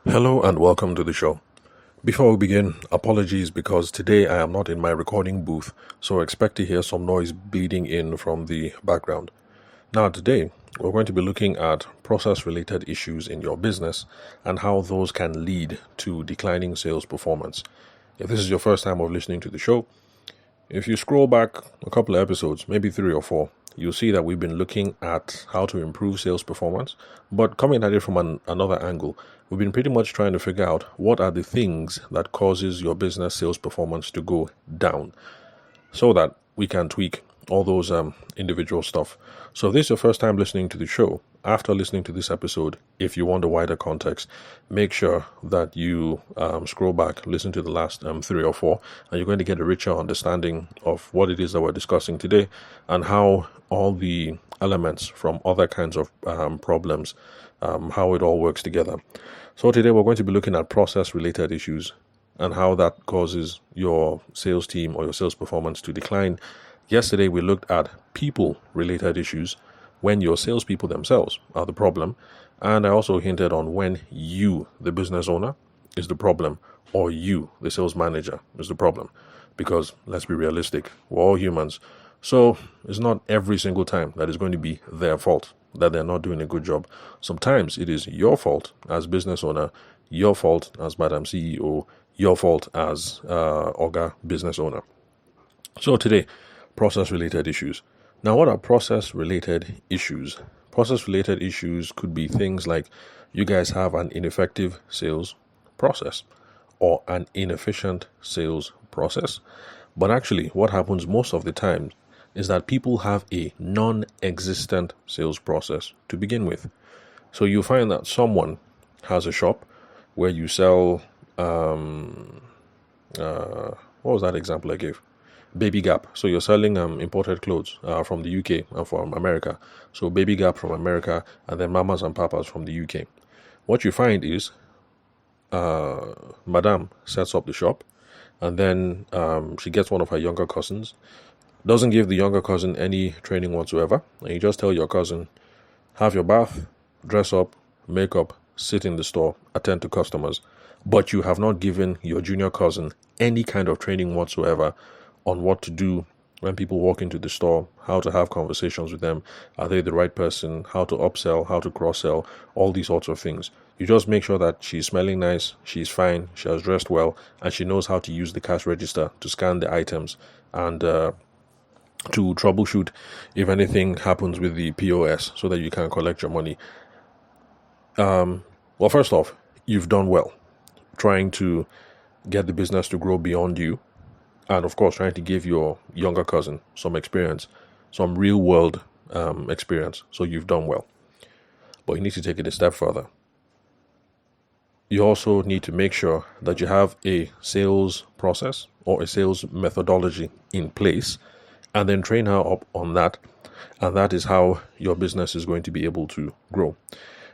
Hello and welcome to the show. Before we begin, apologies because today I am not in my recording booth, so expect to hear some noise bleeding in from the background. Now, today we're going to be looking at process related issues in your business and how those can lead to declining sales performance. If this is your first time of listening to the show, if you scroll back a couple of episodes, maybe three or four, you'll see that we've been looking at how to improve sales performance, but coming at it from another angle. We've been pretty much trying to figure out what are the things that causes your business sales performance to go down so that we can tweak all those individual stuff. So if this is your first time listening to the show, after listening to this episode, if you want a wider context, make sure that you scroll back, listen to the last three or four, and you're going to get a richer understanding of what it is that we're discussing today and how all the elements from other kinds of problems, how it all works together. So today we're going to be looking at process related issues and how that causes your sales team or your sales performance to decline. Yesterday, we looked at people related issues when your salespeople themselves are the problem. And I also hinted on when you, the business owner, is the problem, or you, the sales manager, is the problem. Because let's be realistic, we're all humans. So it's not every single time that it's going to be their fault that they're not doing a good job. Sometimes it is your fault as business owner, your fault as Madam CEO, your fault as Oga business owner. So today, process-related issues. Now, what are process-related issues? Process-related issues could be things like you guys have an ineffective sales process or an inefficient sales process. But actually, what happens most of the time is that people have a non-existent sales process to begin with. So you find that someone has a shop where you sell, what was that example I gave? Baby Gap. So you're selling imported clothes from the UK and from America. So Baby Gap from America and then Mamas and Papas from the UK. What you find is Madame sets up the shop and then she gets one of her younger cousins, doesn't give the younger cousin any training whatsoever, and you just tell your cousin, have your bath, dress up, make up, sit in the store, attend to customers, but you have not given your junior cousin any kind of training whatsoever on what to do when people walk into the store, how to have conversations with them, are they the right person, how to upsell, how to cross-sell, all these sorts of things. You just make sure that she's smelling nice, she's fine, she has dressed well, and she knows how to use the cash register to scan the items and to troubleshoot if anything happens with the POS so that you can collect your money. Well, first off, you've done well trying to get the business to grow beyond you. And of course, trying to give your younger cousin some experience, some real world experience. So you've done well. But you need to take it a step further. You also need to make sure that you have a sales process or a sales methodology in place and then train her up on that. And that is how your business is going to be able to grow.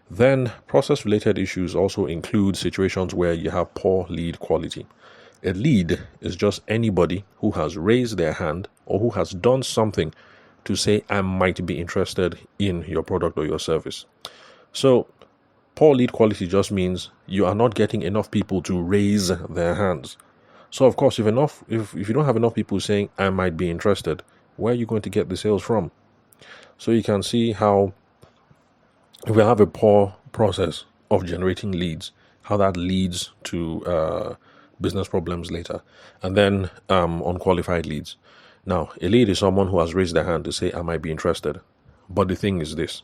Then process related issues also include situations where you have poor lead quality. A lead is just anybody who has raised their hand or who has done something to say, I might be interested in your product or your service. So poor lead quality just means you are not getting enough people to raise their hands. So of course, if you don't have enough people saying, I might be interested, where are you going to get the sales from? So you can see how if we have a poor process of generating leads, how that leads to business problems later. And then unqualified leads. Now, a lead is someone who has raised their hand to say, I might be interested. But the thing is this.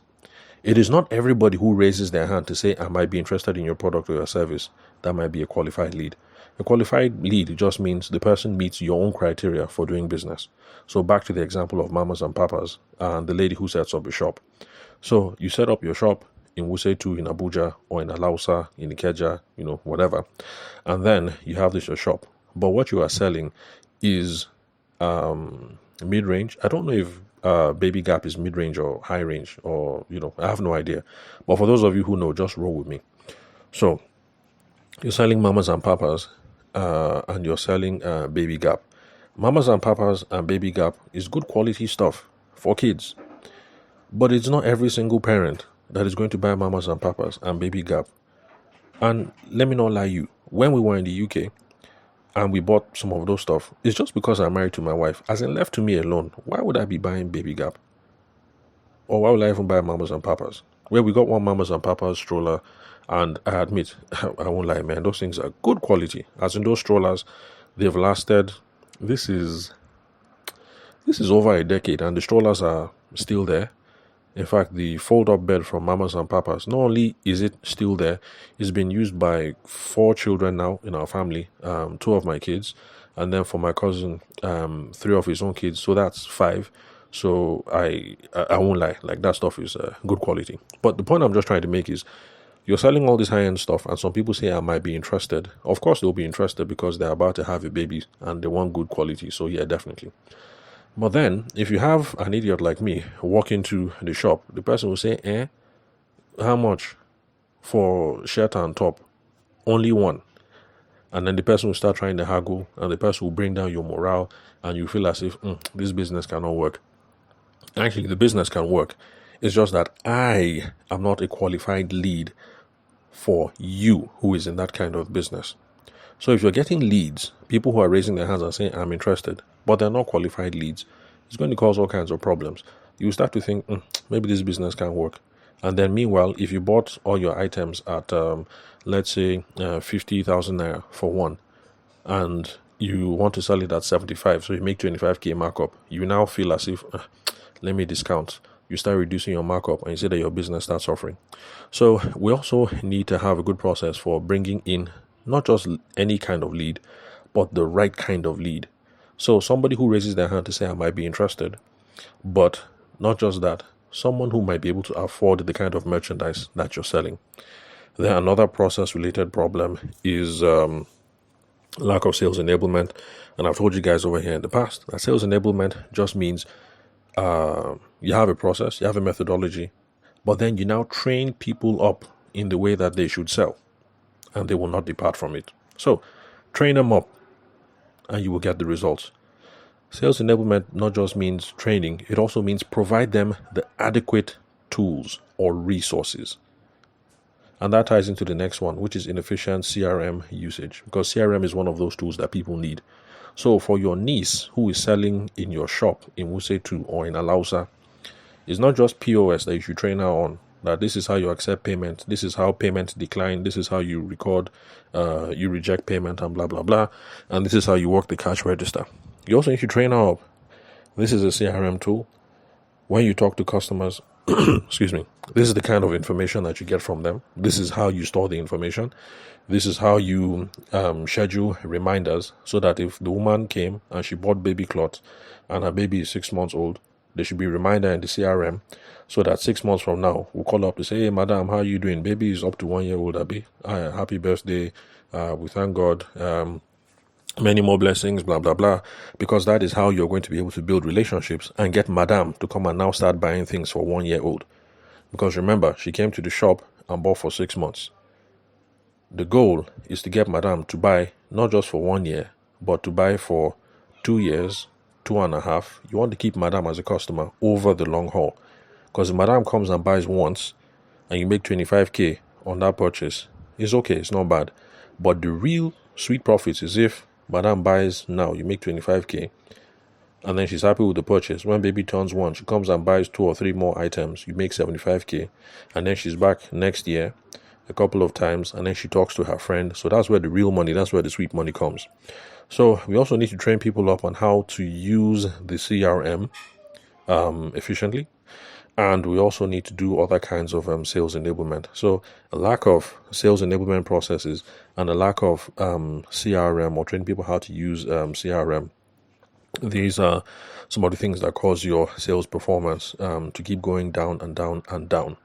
It is not everybody who raises their hand to say, I might be interested in your product or your service. That might be a qualified lead. A qualified lead just means the person meets your own criteria for doing business. So back to the example of Mamas and Papas and the lady who sets up a shop. So you set up your shop in Wuse 2 in Abuja or in Alausa, in Ikeja, whatever. And then you have this your shop. But what you are selling is mid-range. I don't know if Baby Gap is mid-range or high-range or, I have no idea. But for those of you who know, just roll with me. So you're selling Mamas and Papas and you're selling Baby Gap. Mamas and Papas and Baby Gap is good quality stuff for kids. But it's not every single parent that is going to buy Mamas and Papas and Baby Gap. And let me not lie you, when we were in the UK and we bought some of those stuff, it's just because I'm married to my wife. As in, left to me alone, why would I be buying Baby Gap? Or why would I even buy Mamas and Papas? Well, we got one Mamas and Papas stroller, and I admit, I won't lie, man, those things are good quality. As in, those strollers, they've lasted. This is over a decade, and the strollers are still there. In fact, the fold-up bed from Mamas and Papas, not only is it still there, it's been used by 4 children now in our family, 2 of my kids, and then for my cousin, 3 of his own kids. So that's 5. So I won't lie, like that stuff is good quality. But the point I'm just trying to make is, you're selling all this high-end stuff, and some people say I might be interested. Of course, they'll be interested because they're about to have a baby and they want good quality. So yeah, definitely. But then, if you have an idiot like me walk into the shop, the person will say, how much for shirt and top? Only one. And then the person will start trying to haggle, and the person will bring down your morale, and you feel as if this business cannot work. Actually, the business can work. It's just that I am not a qualified lead for you who is in that kind of business. So if you're getting leads, people who are raising their hands and saying, I'm interested, but they're not qualified leads, it's going to cause all kinds of problems. You start to think, maybe this business can work. And then meanwhile, if you bought all your items at, let's say, 50,000 naira for one, and you want to sell it at 75, so you make 25k markup, you now feel as if, let me discount. You start reducing your markup, and you say that your business starts suffering. So we also need to have a good process for bringing in not just any kind of lead, but the right kind of lead. So somebody who raises their hand to say, I might be interested, but not just that, someone who might be able to afford the kind of merchandise that you're selling. Then another process-related problem is lack of sales enablement. And I've told you guys over here in the past that sales enablement just means you have a process, you have a methodology, but then you now train people up in the way that they should sell, and they will not depart from it. So train them up and you will get the results. Sales enablement not just means training, it also means provide them the adequate tools or resources. And that ties into the next one, which is inefficient CRM usage, because CRM is one of those tools that people need. So for your niece who is selling in your shop in Wuse 2 or in Alausa, it's not just POS that you should train her on, that this is how you accept payment, this is how payment decline, this is how you record, you reject payment and blah, blah, blah, and this is how you work the cash register. You also need to train her up. This is a CRM tool. When you talk to customers, excuse me, this is the kind of information that you get from them. This is how you store the information. This is how you schedule reminders, so that if the woman came and she bought baby cloth and her baby is 6 months old, there should be a reminder in the CRM, so that 6 months from now, we'll call up to say, hey, madam, how are you doing? Baby is up to 1 year old, Abi. Happy birthday. We thank God. Many more blessings, blah, blah, blah. Because that is how you're going to be able to build relationships and get madam to come and now start buying things for 1 year old. Because remember, she came to the shop and bought for 6 months. The goal is to get madam to buy not just for 1 year, but to buy for 2 years, 2.5. You want to keep madam as a customer over the long haul. Because if madam comes and buys once and you make 25k on that purchase, it's okay, it's not bad. But the real sweet profits is if madam buys now, you make 25k, and then she's happy with the purchase. When baby turns 1, she comes and buys 2 or 3 more items, you make 75k, and then she's back next year a couple of times, and then she talks to her friend. So that's where the real money, that's where the sweet money comes. So we also need to train people up on how to use the CRM efficiently, and we also need to do other kinds of sales enablement. So a lack of sales enablement processes and a lack of CRM, or training people how to use CRM, these are some of the things that cause your sales performance to keep going down and down and down.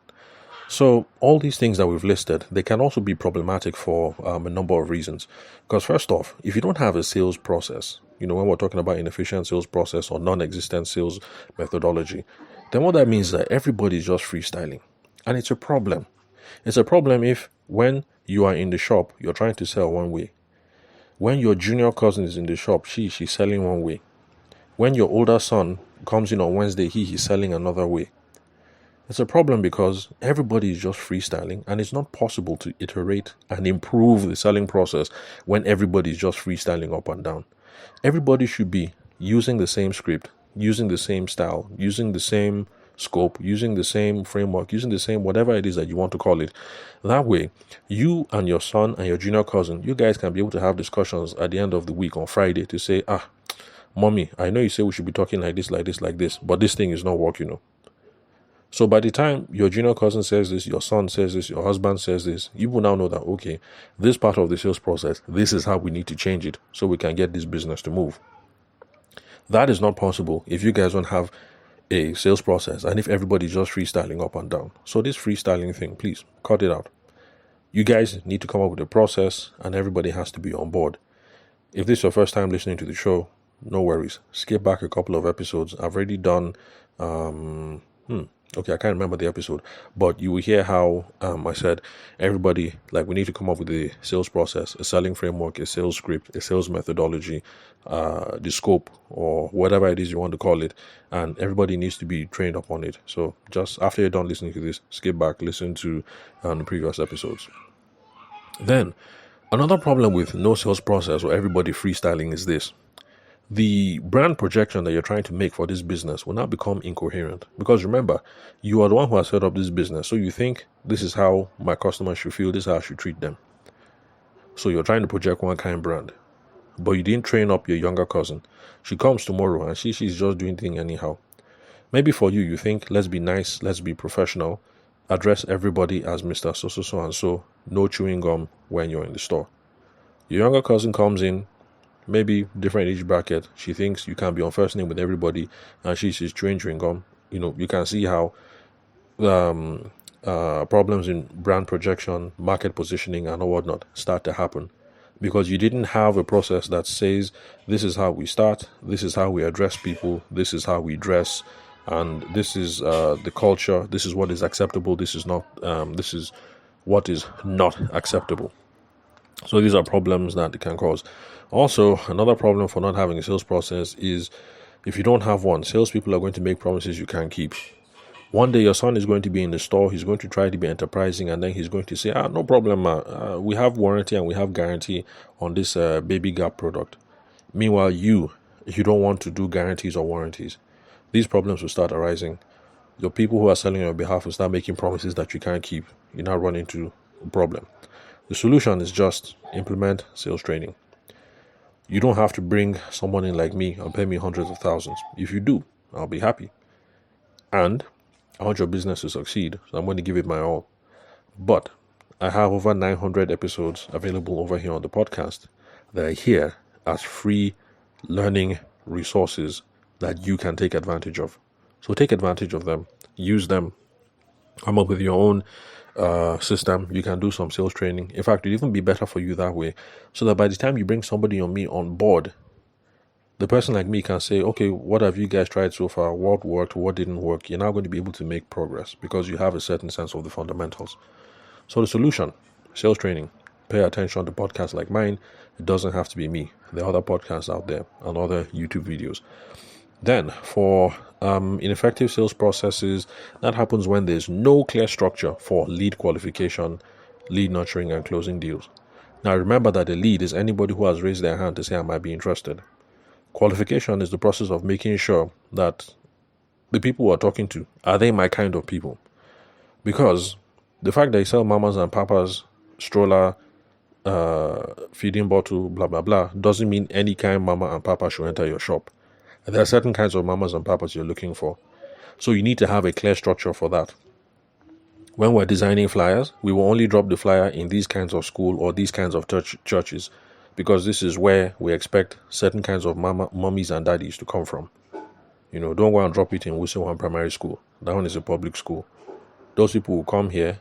So all these things that we've listed, they can also be problematic for a number of reasons. Because first off, if you don't have a sales process, when we're talking about inefficient sales process or non-existent sales methodology, then what that means is that everybody is just freestyling. And it's a problem. It's a problem if when you are in the shop, you're trying to sell one way. When your junior cousin is in the shop, she's selling one way. When your older son comes in on Wednesday, he's selling another way. It's a problem because everybody is just freestyling, and it's not possible to iterate and improve the selling process when everybody is just freestyling up and down. Everybody should be using the same script, using the same style, using the same scope, using the same framework, using the same whatever it is that you want to call it. That way, you and your son and your junior cousin, you guys can be able to have discussions at the end of the week on Friday to say, mommy, I know you say we should be talking like this, like this, like this, but this thing is not working. So by the time your junior cousin says this, your son says this, your husband says this, you will now know that, okay, this part of the sales process, this is how we need to change it so we can get this business to move. That is not possible if you guys don't have a sales process and if everybody's just freestyling up and down. So this freestyling thing, please cut it out. You guys need to come up with a process and everybody has to be on board. If this is your first time listening to the show, no worries. Skip back a couple of episodes. I've already done okay, I can't remember the episode, but you will hear how I said everybody, like, we need to come up with a sales process, a selling framework, a sales script, a sales methodology, the scope, or whatever it is you want to call it, and everybody needs to be trained up on it. So just after you're done listening to this, skip back, listen to the previous episodes. Then, another problem with no sales process or everybody freestyling is this. The brand projection that you're trying to make for this business will now become incoherent. Because remember, you are the one who has set up this business. So you think this is how my customers should feel, this is how I should treat them. So you're trying to project one kind of brand. But you didn't train up your younger cousin. She comes tomorrow and she's just doing things anyhow. Maybe for you, you think, let's be nice, let's be professional, address everybody as Mr. So and so, no chewing gum when you're in the store. Your younger cousin comes in, maybe different age bracket. She thinks you can be on first name with everybody, and she's chewing gum. You can see how problems in brand projection, market positioning, and whatnot start to happen because you didn't have a process that says this is how we start, this is how we address people, this is how we dress, and this is the culture. This is what is acceptable. This is not. This is what is not acceptable. So these are problems that it can cause. Also, another problem for not having a sales process is if you don't have one, salespeople are going to make promises you can't keep. One day your son is going to be in the store, he's going to try to be enterprising, and then he's going to say, no problem, we have warranty and we have guarantee on this Baby Gap product. Meanwhile, you don't want to do guarantees or warranties. These problems will start arising. The people who are selling on your behalf will start making promises that you can't keep. You now run into a problem. The solution is just implement sales training. You don't have to bring someone in like me and pay me hundreds of thousands. If you do, I'll be happy. And I want your business to succeed, so I'm going to give it my all. But I have over 900 episodes available over here on the podcast that are here as free learning resources that you can take advantage of. So take advantage of them, use them, come up with your own system. You can do some sales training. In fact, it'd even be better for you that way, so that by the time you bring somebody on me on board, the person like me can say, okay, what have you guys tried so far? What worked? What didn't work? You're now going to be able to make progress because you have a certain sense of the fundamentals. So the solution, sales training. Pay attention to podcasts like mine. It doesn't have to be me. There are other podcasts out there and other YouTube videos. Then for ineffective sales processes, that happens when there's no clear structure for lead qualification, lead nurturing, and closing deals. Now remember that a lead is anybody who has raised their hand to say I might be interested. Qualification is the process of making sure that the people who are talking to, are they my kind of people? Because the fact that you sell mamas and papas, stroller, feeding bottle, blah, blah, blah, doesn't mean any kind of mama and papa should enter your shop. And there are certain kinds of mamas and papas you're looking for. So you need to have a clear structure for that. When we're designing flyers, we will only drop the flyer in these kinds of school or these kinds of churches, because this is where we expect certain kinds of mummies and daddies to come from. Don't go and drop it in Wusewan Primary School. That one is a public school. Those people will come here.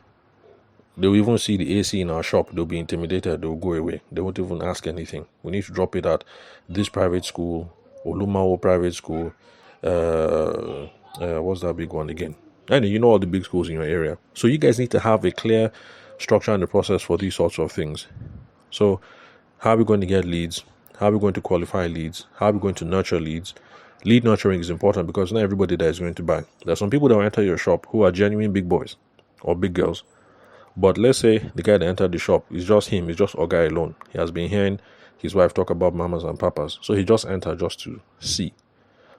They will even see the AC in our shop. They'll be intimidated. They'll go away. They won't even ask anything. We need to drop it at this private school, Olumao private school. What's that big one again? And you know all the big schools in your area. So you guys need to have a clear structure and a process for these sorts of things. So how are we going to get leads? How are we going to qualify leads? How are we going to nurture leads? Lead nurturing is important because not everybody that is going to buy. There are some people that will enter your shop who are genuine big boys or big girls. But let's say the guy that entered the shop is just him, it's just a guy alone. He has been hearing his wife talk about mamas and papas. So he just entered just to see.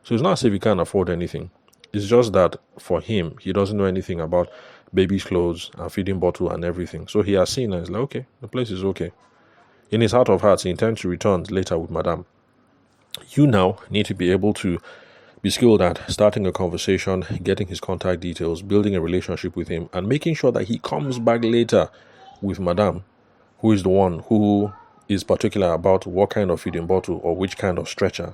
So it's not as if he can't afford anything. It's just that for him, he doesn't know anything about baby's clothes and feeding bottle and everything. So he has seen and he's like, okay, the place is okay. In his heart of hearts, he intends to return later with madam. You now need to be able to be skilled at starting a conversation, getting his contact details, building a relationship with him, and making sure that he comes back later with madam, who is the one who is particular about what kind of feeding bottle or which kind of stretcher.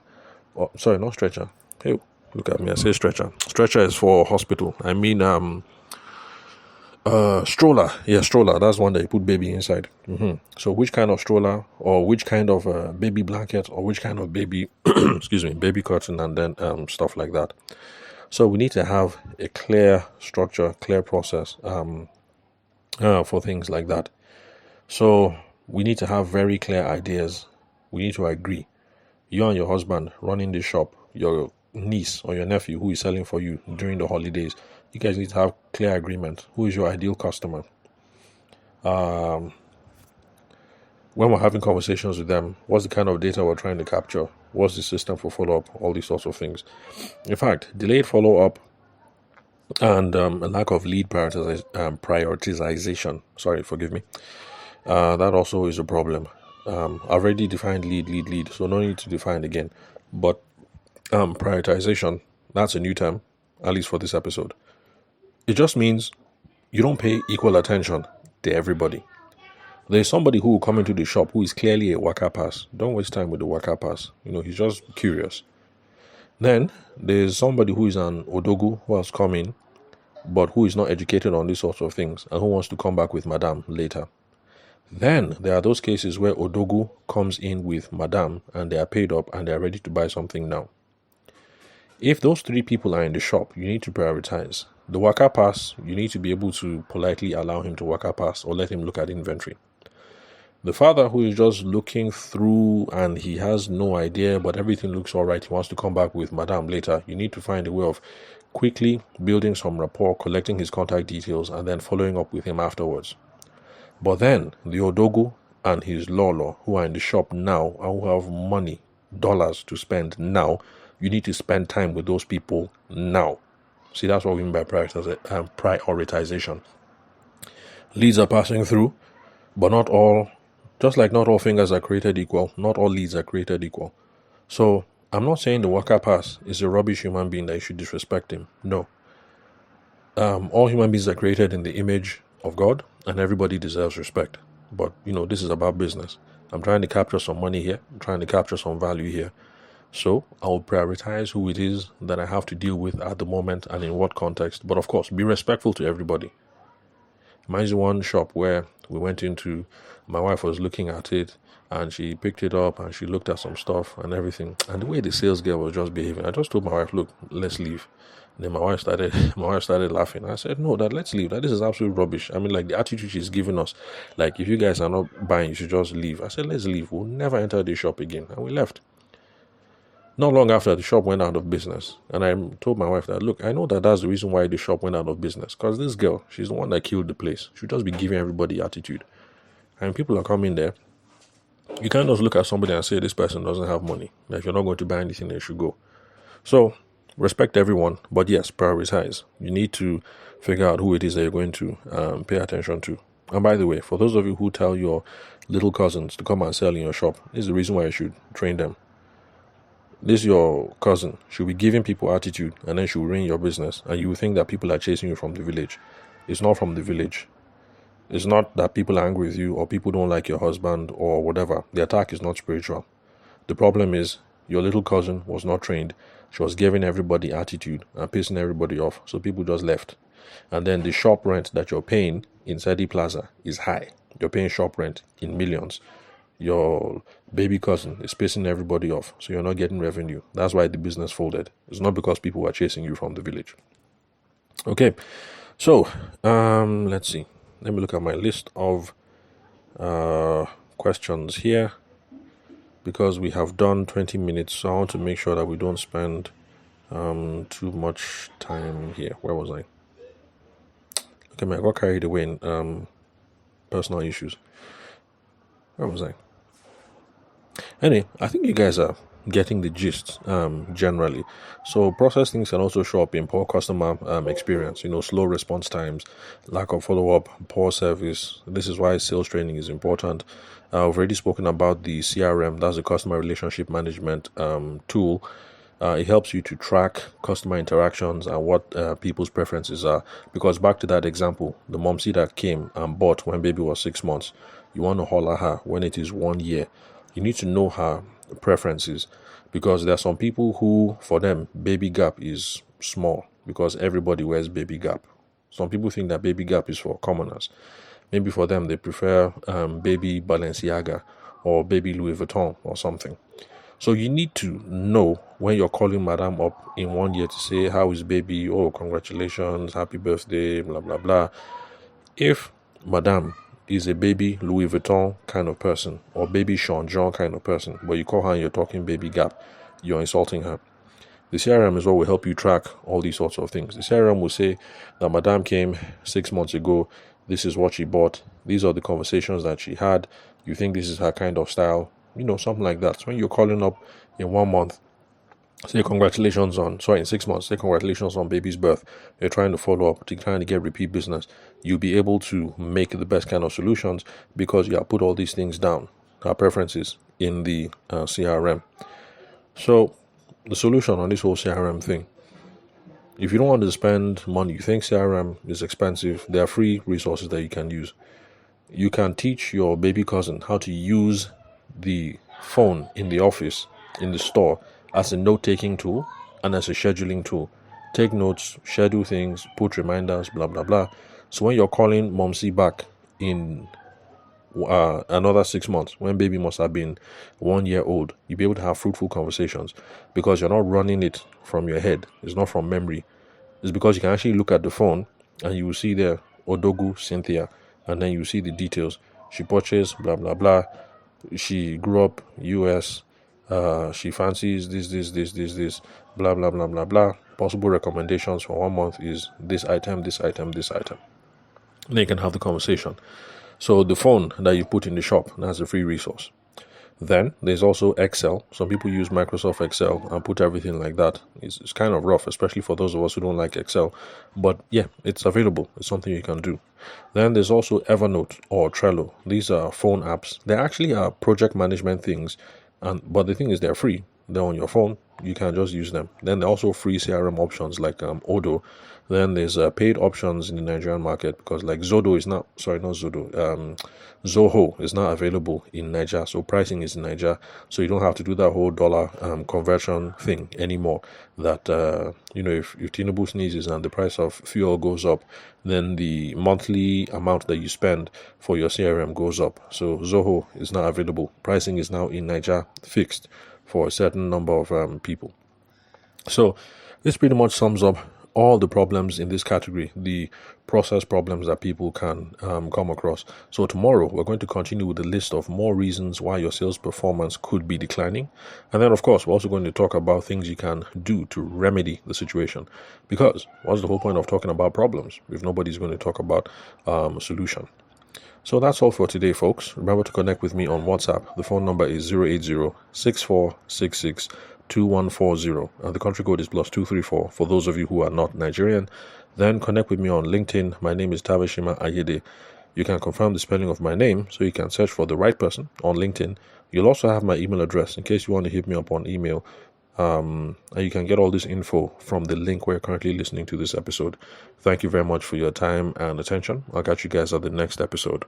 Or, sorry, not stretcher. Hey, look at me, I say stretcher. Stretcher is for hospital. I mean, stroller. Yeah, stroller. That's one that you put baby inside. So which kind of stroller or which kind of baby blanket or which kind of baby, excuse me, baby curtain, and then stuff like that. So we need to have a clear structure, clear process for things like that. So we need to have very clear ideas. We need to agree. You and your husband running the shop, your niece or your nephew who is selling for you during the holidays, you guys need to have clear agreement. Who is your ideal customer? When we're having conversations with them, what's the kind of data we're trying to capture? What's the system for follow-up? All these sorts of things. In fact, delayed follow-up and a lack of lead prioritization. Sorry, forgive me. That also is a problem. I've already defined lead, so no need to define again. But prioritization, that's a new term, at least for this episode. It just means you don't pay equal attention to everybody. There's somebody who will come into the shop who is clearly a waka pass. Don't waste time with the waka pass. He's just curious. Then there's somebody who is an odogu who has come in, but who is not educated on these sorts of things and who wants to come back with madam later. Then there are those cases where odogu comes in with madam and they are paid up and they are ready to buy something now. If those three people are in the shop, you need to prioritize. The waka pass, you need to be able to politely allow him to waka pass or let him look at inventory. The father who is just looking through and he has no idea, but everything looks all right, he wants to come back with madam later, you need to find a way of quickly building some rapport, collecting his contact details, and then following up with him afterwards. But then, the odogu and his lolo who are in the shop now and who have money, dollars to spend now, you need to spend time with those people now. See, that's what we mean by prioritization. Leads are passing through, but not all, just like not all fingers are created equal, not all leads are created equal. So, I'm not saying the worker pass is a rubbish human being that you should disrespect him. No. All human beings are created in the image of God, and everybody deserves respect. But, this is about business. I'm trying to capture some money here. I'm trying to capture some value here. So I'll prioritize who it is that I have to deal with at the moment and in what context. But of course, be respectful to everybody. Mine's one shop where we went into, my wife was looking at it and she picked it up and she looked at some stuff and everything. And the way the sales girl was just behaving, I just told my wife, look, let's leave. And then my wife started laughing. I said, no, let's leave. This is absolute rubbish. I mean, like the attitude she's giving us, like if you guys are not buying, you should just leave. I said, let's leave. We'll never enter the shop again. And we left. Not long after, the shop went out of business. And I told my wife that, look, I know that that's the reason why the shop went out of business. Because this girl, she's the one that killed the place. She'll just be giving everybody attitude. And people are coming there. You can't just look at somebody and say this person doesn't have money. Like, if you're not going to buy anything, they should go. So, respect everyone. But yes, prioritize. You need to figure out who it is that you're going to pay attention to. And by the way, for those of you who tell your little cousins to come and sell in your shop, this is the reason why you should train them. This your cousin should be giving people attitude and then she will ruin your business and you will think that people are chasing you from the village. It's not from the village. It's not that people are angry with you or people don't like your husband or whatever. The attack is not spiritual. The problem is your little cousin was not trained. She was giving everybody attitude and pissing everybody off. So people just left. And then the shop rent that you're paying in Sadi Plaza is high. You're paying shop rent in millions. Your baby cousin is pissing everybody off, so you're not getting revenue. That's why the business folded. It's not because people were chasing you from the village. Okay, so let's see. Let me look at my list of questions here because we have done 20 minutes, so I want to make sure that we don't spend Too much time here. Where was I? Okay, man, I got carried away in personal issues. Where was I? Anyway, I think you guys are getting the gist generally. So process things can also show up in poor customer experience, slow response times, lack of follow-up, poor service. This is why sales training is important. I've already spoken about the CRM, that's the customer relationship management tool. It helps you to track customer interactions and what people's preferences are. Because back to that example, the momsy that came and bought when baby was 6 months, you want to holler her when it is 1 year. You need to know her preferences, because there are some people who, for them, baby gap is small because everybody wears baby gap. Some people think that baby gap is for commoners. Maybe for them, they prefer baby Balenciaga or baby Louis Vuitton or something. So you need to know when you're calling madam up in 1 year to say, how is baby? Oh, congratulations, happy birthday, blah, blah, blah. If madam is a baby Louis Vuitton kind of person or baby Sean John kind of person, but you call her and you're talking baby gap, you're insulting her. The CRM is what will help you track all these sorts of things. The CRM will say that madam came 6 months ago, this is what she bought, these are the conversations that she had, you think this is her kind of style, something like that. So when you're calling up in 1 month, say in 6 months, say congratulations on baby's birth, you're trying to follow up, trying to get repeat business, you'll be able to make the best kind of solutions because you have put all these things down, our preferences in the CRM. So the solution on this whole CRM thing, if you don't want to spend money, you think CRM is expensive, there are free resources that you can use. You can teach your baby cousin how to use the phone in the office, in the store, as a note-taking tool and as a scheduling tool. Take notes, schedule things, put reminders, blah, blah, blah. So when you're calling Momsy back in another 6 months, when baby must have been 1 year old, you'll be able to have fruitful conversations because you're not running it from your head. It's not from memory. It's because you can actually look at the phone and you will see there, Odogu Cynthia, and then you see the details. She purchased, blah, blah, blah. She grew up US. She fancies this, blah, blah, blah, blah, blah. Possible recommendations for 1 month is this item, this item, this item. Then you can have the conversation. So the phone that you put in the shop, that's a free resource. Then there's also Excel. Some people use Microsoft Excel and put everything like that. It's kind of rough, especially for those of us who don't like Excel. But yeah, it's available. It's something you can do. Then there's also Evernote or Trello. These are phone apps. They actually are project management things, but the thing is they're free. They're on your phone. You can just use them. Then there are also free CRM options like Odoo. Then there's paid options in the Nigerian market because like Zoho is not available in Niger. So pricing is in Niger. So you don't have to do that whole dollar conversion thing anymore. That, if Tinubu sneezes and the price of fuel goes up, then the monthly amount that you spend for your CRM goes up. So Zoho is not available. Pricing is now in Niger fixed for a certain number of people. So this pretty much sums up all the problems in this category, the process problems that people can come across. So tomorrow we're going to continue with the list of more reasons why your sales performance could be declining. And then of course we're also going to talk about things you can do to remedy the situation. Because what's the whole point of talking about problems if nobody's going to talk about a solution? So that's all for today, folks. Remember to connect with me on WhatsApp. The phone number is 080-6466-2140 and the country code is +234 for those of you who are not Nigerian. Then connect with me on LinkedIn. My name is Tabashima Ayede. You can confirm the spelling of my name so you can search for the right person on LinkedIn. You'll also have my email address in case you want to hit me up on email. And you can get all this info from the link where you're currently listening to this episode. Thank you very much for your time and attention. I'll catch you guys at the next episode.